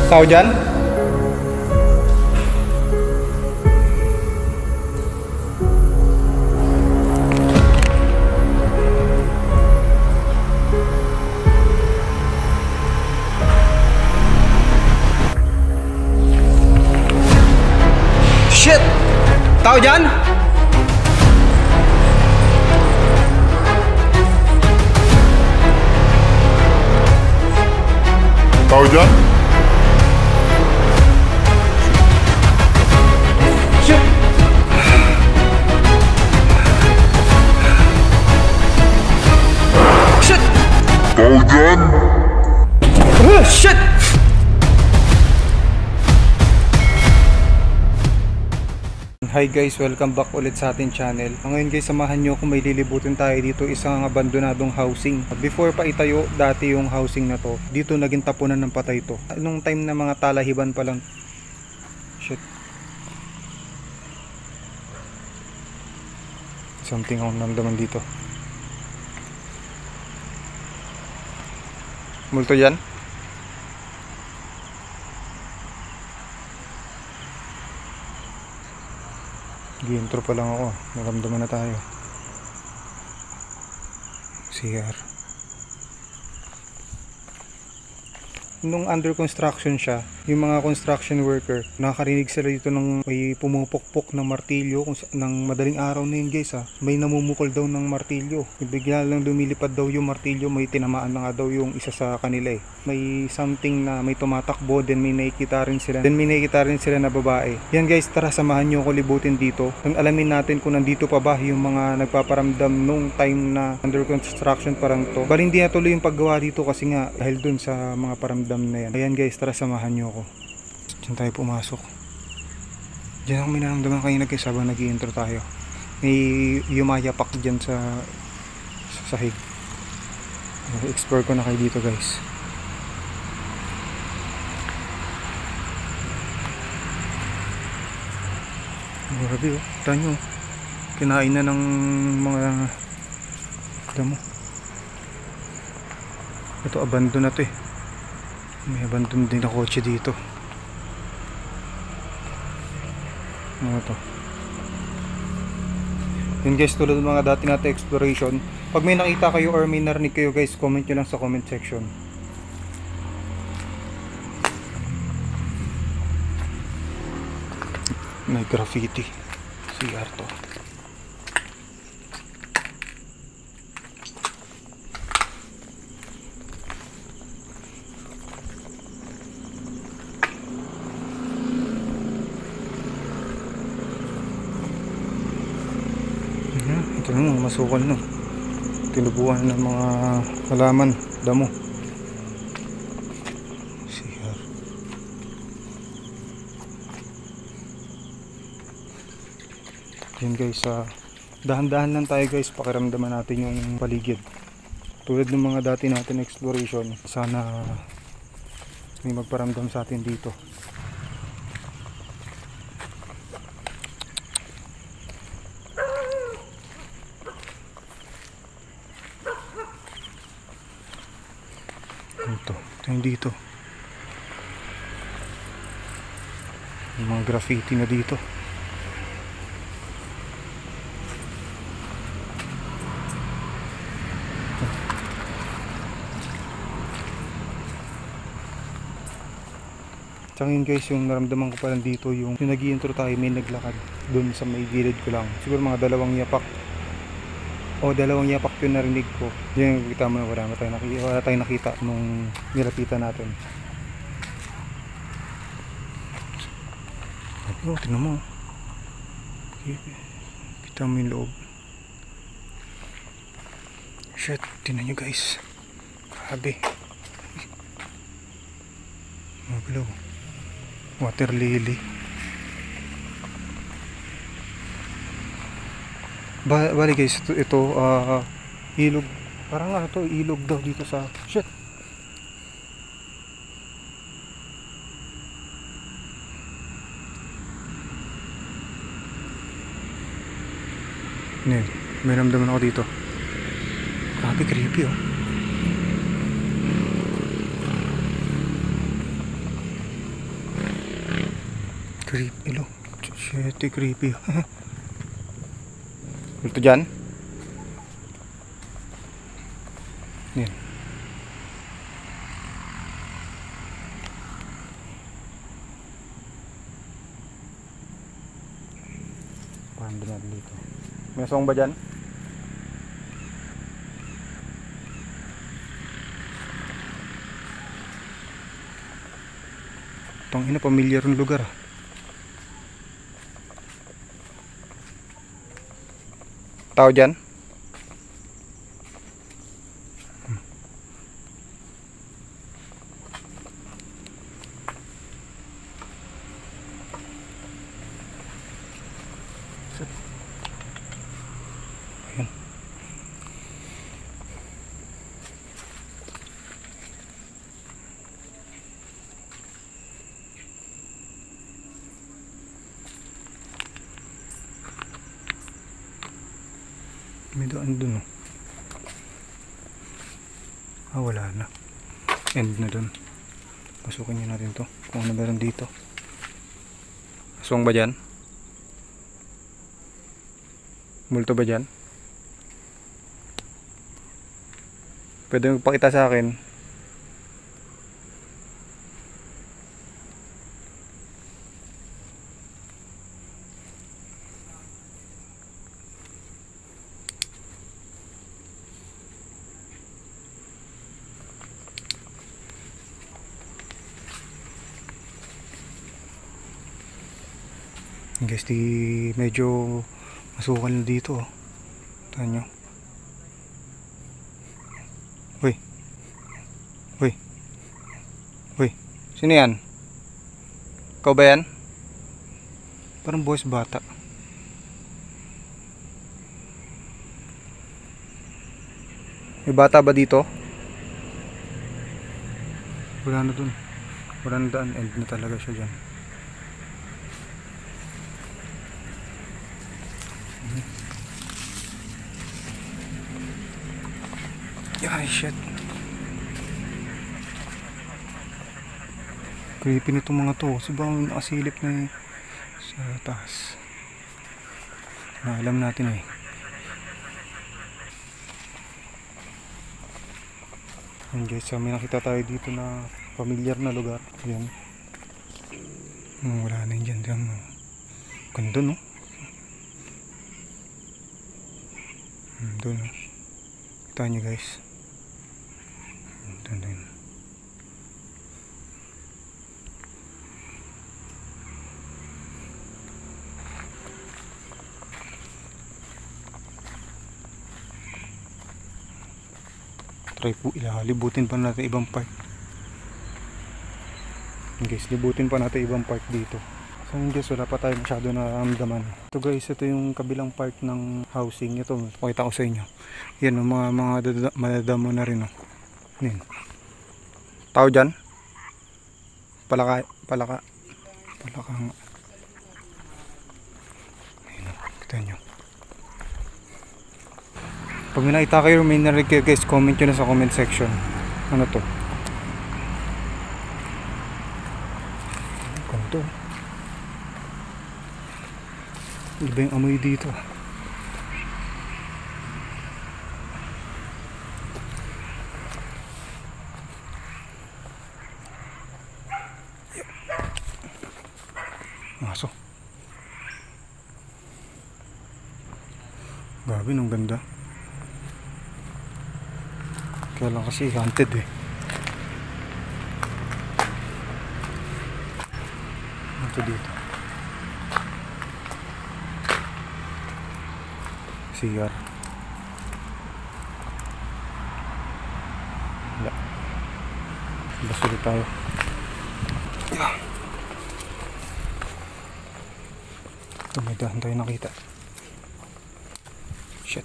Tao dyan? Shit! Tao dyan? Tao dyan? Shit! Shit! Tao dyan? Shit! Hi guys, welcome back ulit sa ating channel. Ngayon guys, samahan nyo kung may lilibutin tayo dito, isang abandonadong housing. Before pa itayo dati yung housing na to, dito naging tapunan ng patay to. Nung time na mga talahiban pa lang. Shit. Something akong namdaman dito. Multo yan? Gi-intro pa lang ako, naramdaman na tayo. CR. Nung under construction siya, yung mga construction worker, nakakarinig sila dito ng may pumupukpok ng martilyo ng madaling araw na yun guys ha. May namumukol daw ng martilyo. Bigla lang lumilipad daw yung martilyo, may tinamaan na nga daw yung isa sa kanila eh. May something na may tumatakbo, then may nakikita rin sila na babae. Yan guys, tara samahan nyo ako libutin dito. Alamin natin kung nandito pa ba yung mga nagpaparamdam nung time na under construction parang to. Bali hindi natuloy yung paggawa dito kasi nga dahil dun sa mga paramdam na yan. Ayan guys, tara samahan nyo ako. Diyan tayo pumasok. Diyan ako may naramdaman kanina guys habang nag-i-intro tayo. May yumayapak dyan sa sahig. Explore ko na kayo dito guys. Grabe oh, kita nyo. Kinain na ng mga damo. Ito abandon na to eh. May abandon din na kotse dito. Ano to? Yun guys, tulad ng mga dati natin exploration, pag may nakita kayo or may narinig kayo guys, comment nyo lang sa comment section. May graffiti. CR to. Ito na mga masukal no. Tinubuan ng mga halaman, damo. CR. Yan guys, dahan-dahan lang tayo guys, pakiramdaman natin yung paligid. Tulad ng mga dati natin exploration, sana may magparamdam sa atin dito. Ito yung dito. Yung mga graffiti na dito. Tsaka yun guys, yung naramdaman ko pa lang dito, yung nag-i-intro tayo, may naglakad dun sa may gilid ko lang. Siguro mga dalawang yapak. O dalawang yapak yung narinig ko. Yung kita mo na wala tayong nakita nung nilapitan natin. Oh, tingnan mo. Kita mo yung loob. Shit, tingnan nyo guys. Grabe. Magalaw. Water lily. Bali guys, ito ilog. Parang ano to, ilog daw dito sa shit. May ramdaman ako dito. Grabe, creepy oh. Creepy lo. Shit, creepy. Ito dyan. Yan. Paano na dito? May asong ba dyan? Itong ina, pamilyar ng lugar ah. Tao dyan? Ayan. May daan dun oh. Ah, wala na. End na dun. Pasukin nyo natin to. Kung ano meron dito. Aswang ba dyan? Multo ba dyan? Pwede magpakita sa akin. Guys, di medyo masukal na dito oh. Tignan nyo. Uy. Uy. Uy. Sino yan? Ikaw ba yan? Parang boys bata. May bata ba dito? Wala na dun. Wala na daan. End na talaga siya dyan. Ay shit. Creepy nito mga to. Kasi ba nakasilip na sa taas. Na alam natin eh. Ayan guys, may nakita tayo dito na familiar na lugar. Ayan. Wala na yun dyan. Diyan. Ganda no? Doon no? Kita nyo guys. Doon. Try po libutin pa natin ibang part. Guys, libutin pa natin ibang part dito. So guys, wala pa tayo masyado naramdaman. Ito guys, ito yung kabilang part ng housing. Ito, pakita ko sa inyo. Yan, mga madadamo na rin. Yan. Tao dyan? Palaka nga. Ayan, kita nyo. Pag may nakita kayo, may narinig kayo guys, comment nyo na sa comment section. Ano to? Ganito. Iba yung amoy dito. Aso. Grabe, nung ganda. Kaya lang kasi haunted eh. Ito dito. CR. Wala. Basta ulit tayo. Ito, may dahan tayo nakita. Shit.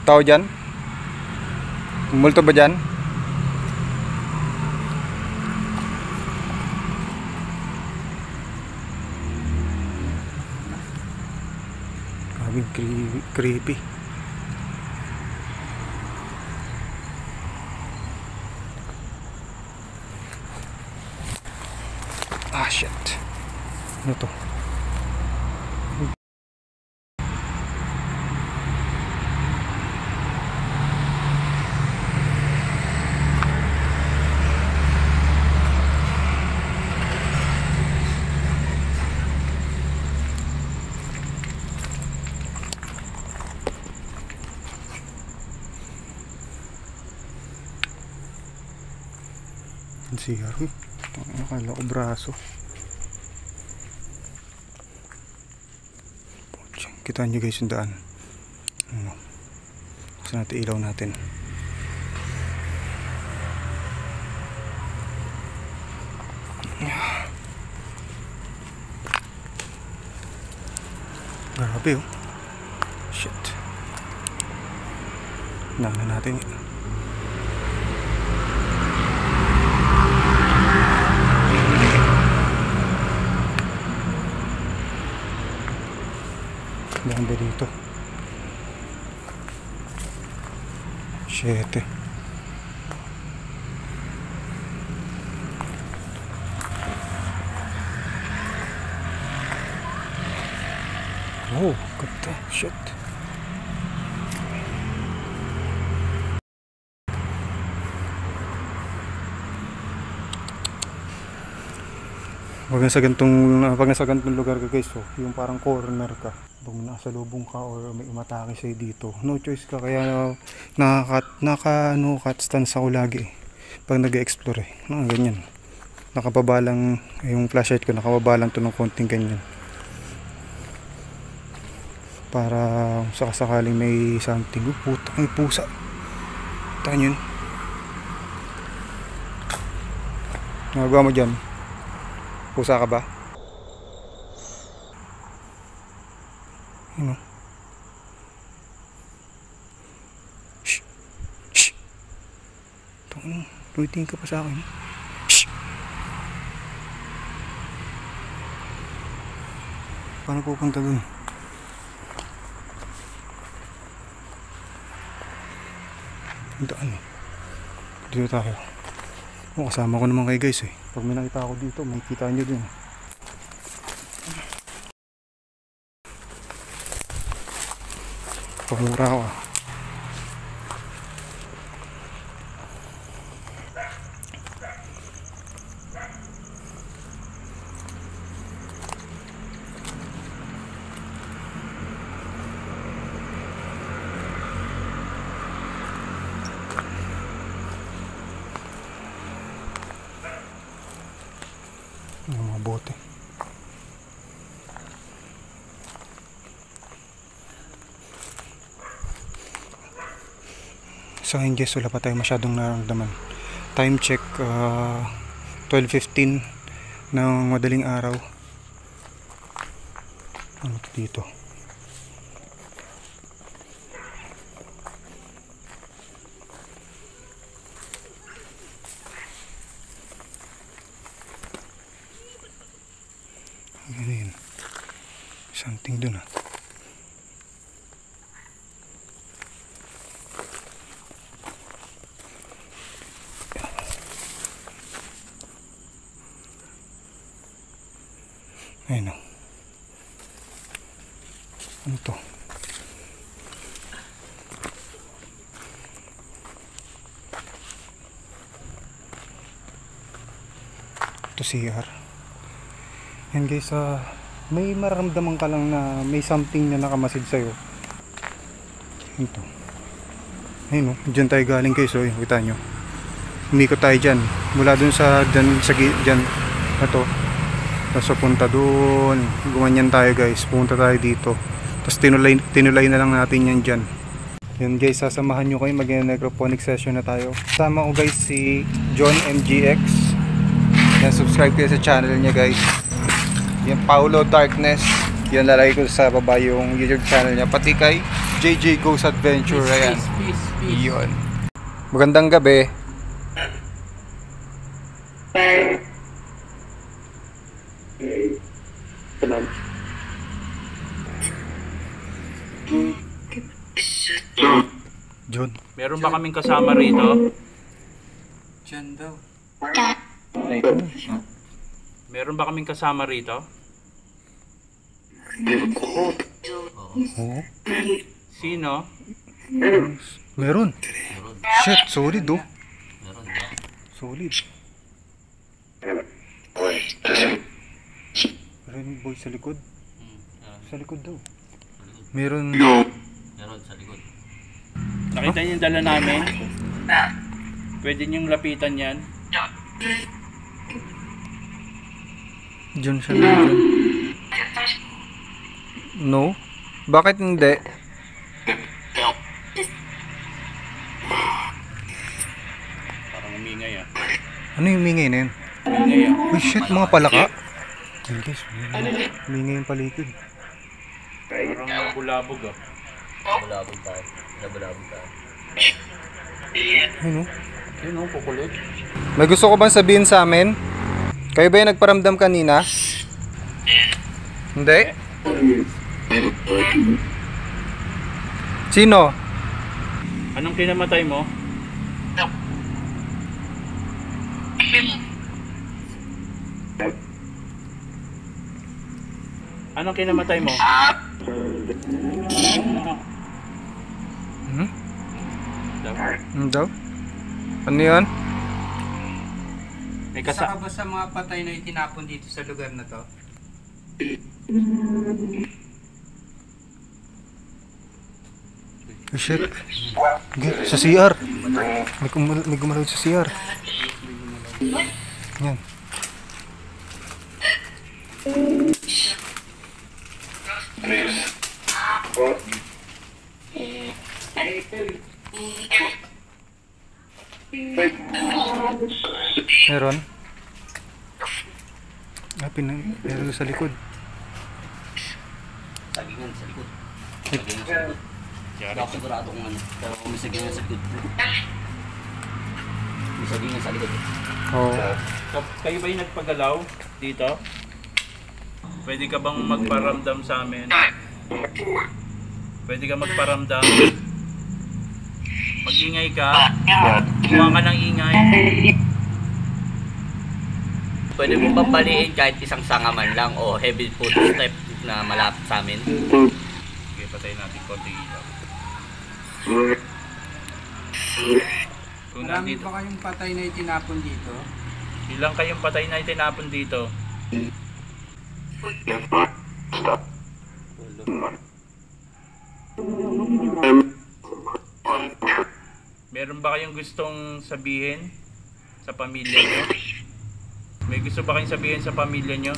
Tao dyan? Multo ba dyan? Grabe, creepy. Ano to? Si Haroy. Akala ko braso. Kita nyo guys yung daan. Ano? Gusto natin ilaw natin. Grabe oh. Shit. Nana natin yun. Daan ba dito? 7. Oh, ganda. Shit. Pag nasa gantong lugar ka guys, oh, yung parang corner ka, pag nasa lubong ka or may umatake sa'yo dito, no choice ka, kaya naka stance ako lagi pag nag-explore ganyan, nakababalang yung flashlight ko, nakababalang to ng konting ganyan para sakasakaling may something. Puta, may pusa, taan yun, nagawa mo dyan. Pusa ka ba? Ano? Shh! Shh! Tungin, tumitingin ka pa sa akin. Shh! Paano pupunta dun? Ang daan eh. Dito tayo. Kasama ko naman kayo guys eh. Pag may nakita ako dito, makikita nyo din. Pamura ako ah. Yung mga bote. Sa akin guys, wala pa tayo masyadong nararamdaman. Time check 12:15 ng madaling araw. Ano dito? Ano yun? Something dun ah. Ayun o. Ano to? Ito CR. Yan guys, may mararamdaman ka lang na may something na nakamasid sa'yo. Ito. Ayun o. Diyan tayo galing guys. So, kita nyo. Umikot tayo dyan. Mula dun sa dyan. Ito. Tapos punta doon, gumanyan tayo guys, pumunta tayo dito, tapos tinulay na lang natin yan dyan. Yun guys, sasamahan nyo kayo, mag-necrophonic session na tayo. Sama ko guys si John MGX. Yan, subscribe kayo sa channel niya guys. Yan, Paulo Darkness. Yan, lalagay ko sa baba yung YouTube channel niya, pati kay JJ Goes Adventure. Ayan, yun. Magandang gabi. John, meron ba kaming kasama rito? Diyan daw. Meron ba kaming kasama rito? Oo. Sino? Meron. Shit, solid oh. Meron ba? Solid. Meron yung boy sa likod. Meron. Sa likod daw. Sa likod. Meron. Meron sa likod. Nakita niyo yung dala namin? Pwede niyong lapitan yan. Diyan siya nandiyan. No? Bakit hindi? Parang umingay ah. Ano yung mingay na yun? Umingay ah. Uy shit, mga palaka. Yun guys, mingay yung palikid. Parang bulabog ah. Bulabog tayo. Bulabog tayo. Ayun oh. Yun oh, kukulot. May gusto ko bang sabihin sa amin? Kayo ba yung nagparamdam kanina? Hindi? Sino? Anong kinamatay mo? Anong kinamatay mo? Hmm? Daw. Ano daw? Ano yun? May Isa ka kasa... ba sa mga patay na itinapon dito sa lugar na to? Oh shit. Okay, sa CR. May gumalaw sa CR. Yan. Meron. Meron sa likod. Sagingan sa likod. Sagingan sa likod. Hindi ako sigurado kung ano. Pero kung may sagingan sa likod. May sagingan sa likod. Oo. Kayo ba yung nagpagalaw dito? Pwede ka bang magparamdam sa amin? Pwede ka magparamdam? Mag-ingay ka? Gumawa ka ng ingay? Pwede mo bang baliin kahit isang sanga man lang o heavy footstep na malapit sa amin? Sige, patayin natin konti ilaw. Kung Marami nandito, ba kayong patay na itinapon dito? ilang kayong patay na itinapon dito? Meron ba kayong gustong sabihin sa pamilya nyo? May gusto ba kayong sabihin sa pamilya nyo?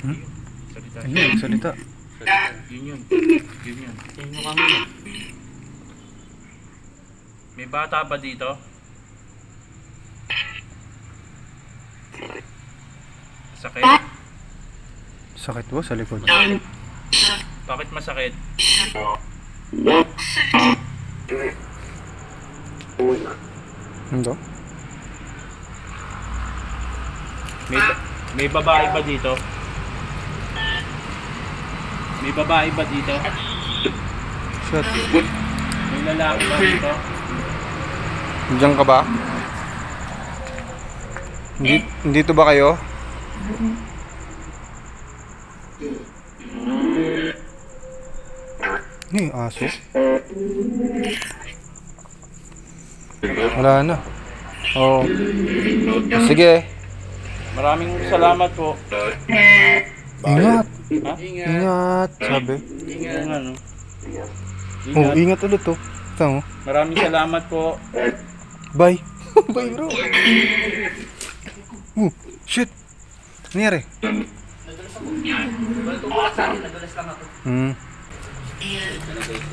Hmm? Salita. Ayun, salita. Yun yun. Yun yun. May bata ba dito? Sakit? Sakit ba sa likod? Bakit masakit? Hindi. May babae ba dito? May babae ba dito? Shit. May lalaki ba dito? Diyan ka ba? Dito ba kayo? Ano yung aso? Wala na. Oo. Sige. Maraming salamat po. Ingat. Ha? Ingat. Sabi. Yung ano? Oh, Ingat. ingat ulit to. Ito mo. Maraming salamat po. Bye. Bye bro. Shit. Nangyari? Tumulat sa akin, nadulas lang ako.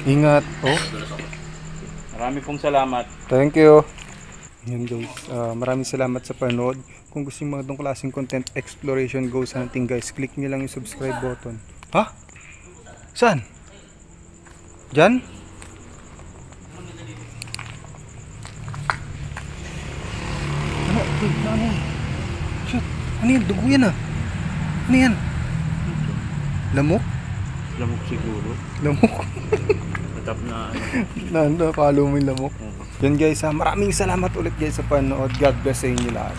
Ingat. Oh. Maraming pong salamat. Thank you. Yan guys, maraming salamat sa panood. Kung gusto nyo mga itong klaseng content, exploration, ghost hunting guys, click nyo lang yung subscribe button. Ha? Saan? Diyan? Ano? Uy, ano yan? Shit, ano yan? Dugo yan ah. Ano yan? Lamok? Lamok siguro. Lamok? Matap na ano. Nakakalo mo yung lamok. Yan guys, maraming salamat ulit guys sa panood. God bless sa inyo lahat.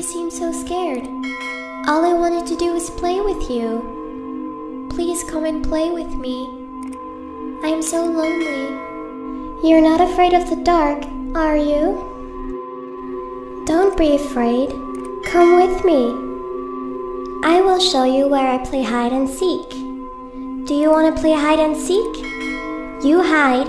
you seem so scared? All I wanted to do was play with you. Please come and play with me. I am so lonely. You're not afraid of the dark, are you? Don't be afraid. Come with me. I will show you where I play hide and seek. Do you want to play hide and seek? You hide,